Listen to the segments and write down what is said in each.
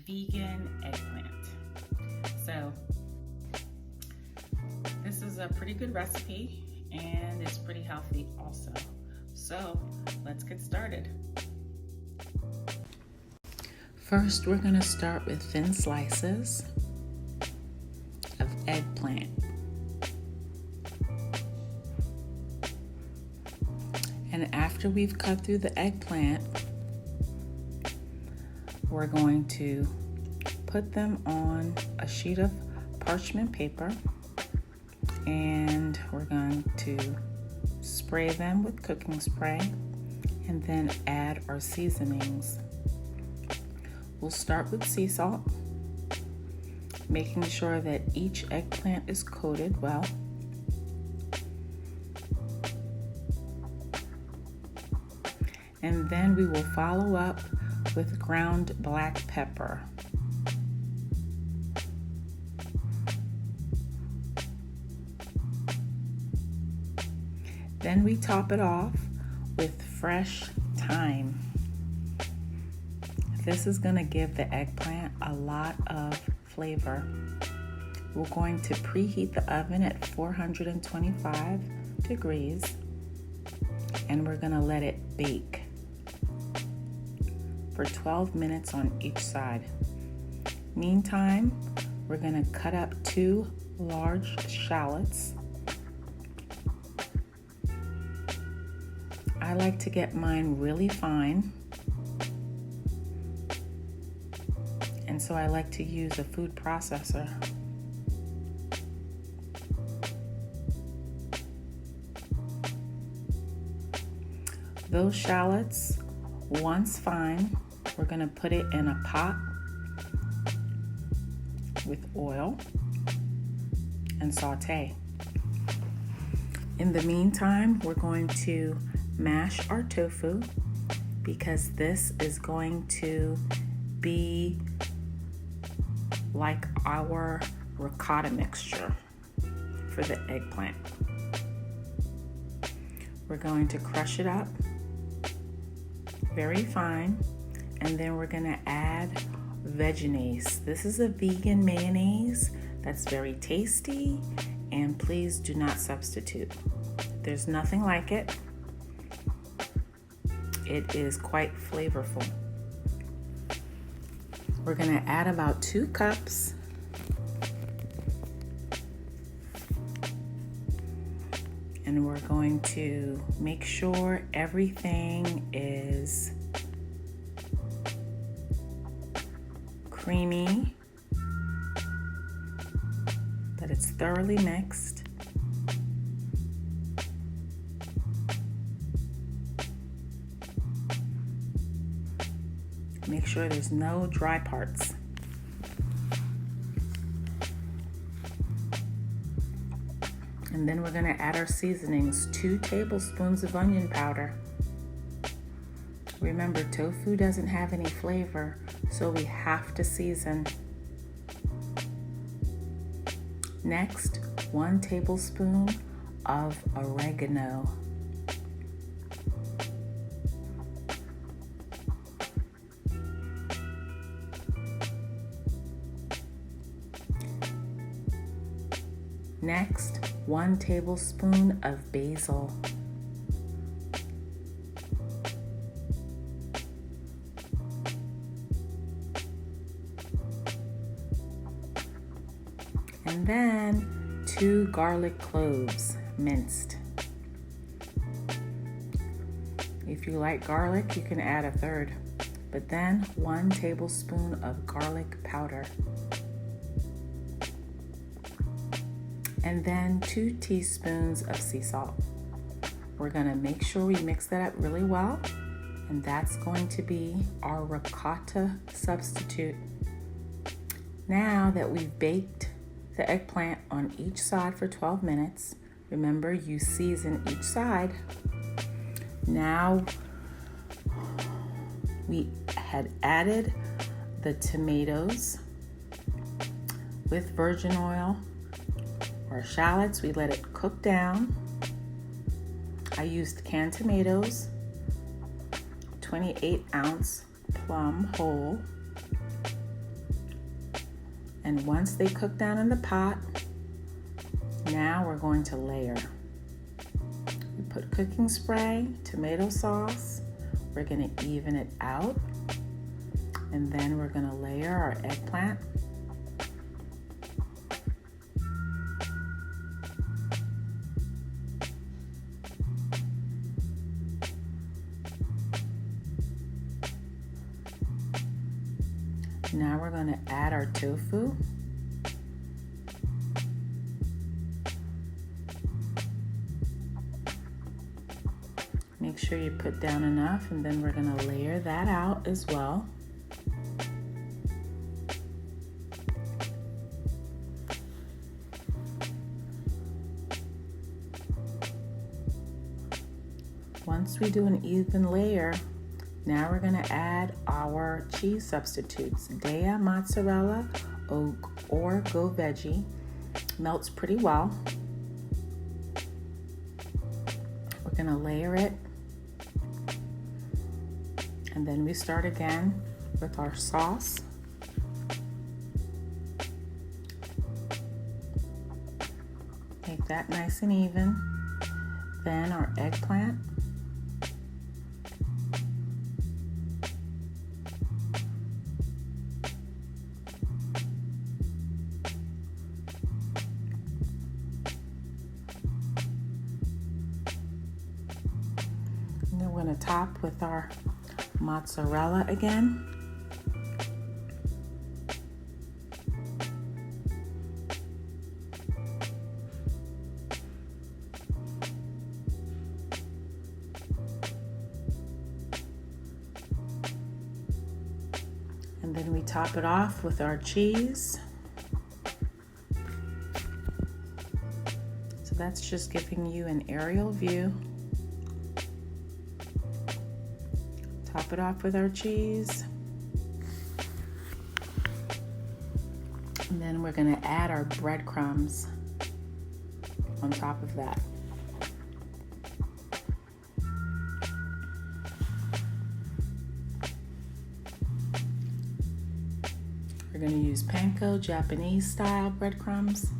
vegan eggplant. So this is a pretty good recipe and it's pretty healthy also. So let's get started. First, we're going to start with thin slices of eggplant. And after we've cut through the eggplant, we're going to put them on a sheet of parchment paper and we're going to spray them with cooking spray and then add our seasonings. We'll start with sea salt, making sure that each eggplant is coated well. And then we will follow up with ground black pepper. Then we top it off with fresh thyme. This is going to give the eggplant a lot of flavor. We're going to preheat the oven at 425 degrees and we're going to let it bake for 12 minutes on each side. Meantime, we're going to cut up 2 large shallots. I like to get mine really fine, and so I like to use a food processor. Those shallots, once fine, we're going to put it in a pot with oil and saute. In the meantime, we're going to mash our tofu because this is going to be like our ricotta mixture for the eggplant. We're going to crush it up very fine, and then we're gonna add Vegenaise. This is a vegan mayonnaise that's very tasty, and please do not substitute. There's nothing like it. It is quite flavorful. We're gonna add about 2 cups. And we're going to make sure everything is creamy, that it's thoroughly mixed. Make sure there's no dry parts. And then we're going to add our seasonings, 2 tablespoons of onion powder. Remember, tofu doesn't have any flavor, so we have to season. Next, 1 tablespoon of oregano. Next, 1 tablespoon of basil. And then 2 garlic cloves, minced. If you like garlic, you can add a 1/3, but then 1 tablespoon of garlic powder. And then 2 teaspoons of sea salt. We're gonna make sure we mix that up really well, and that's going to be our ricotta substitute. Now that we've baked the eggplant on each side for 12 minutes, remember you season each side. Now we had added the tomatoes with virgin oil. Our shallots, we let it cook down. I used canned tomatoes, 28-ounce plum whole, And once they cook down in the pot, now we're going to layer. We put cooking spray, tomato sauce. We're going to even it out. And then we're going to layer our eggplant. Now we're going to add our tofu. Make sure you put down enough, and then we're going to layer that out as well. Once we do an even layer, now we're going to add our cheese substitutes. Daiya mozzarella or go veggie. Melts pretty well. We're going to layer it. And then we start again with our sauce. Make that nice and even. Then our eggplant. And then we're going to top with our mozzarella again. And then we top it off with our cheese. So that's just giving you an aerial view. Top it off with our cheese. And then we're going to add our breadcrumbs on top of that. We're going to use Panko Japanese style breadcrumbs.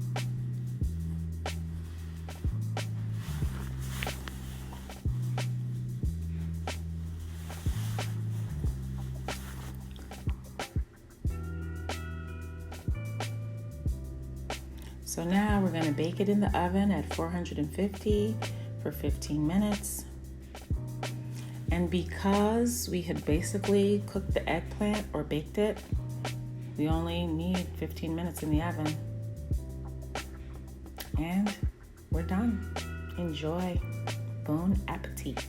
So now we're going to bake it in the oven at 450 for 15 minutes. And because we had basically cooked the eggplant or baked it, we only need 15 minutes in the oven. And we're done. Enjoy. Bon appetit.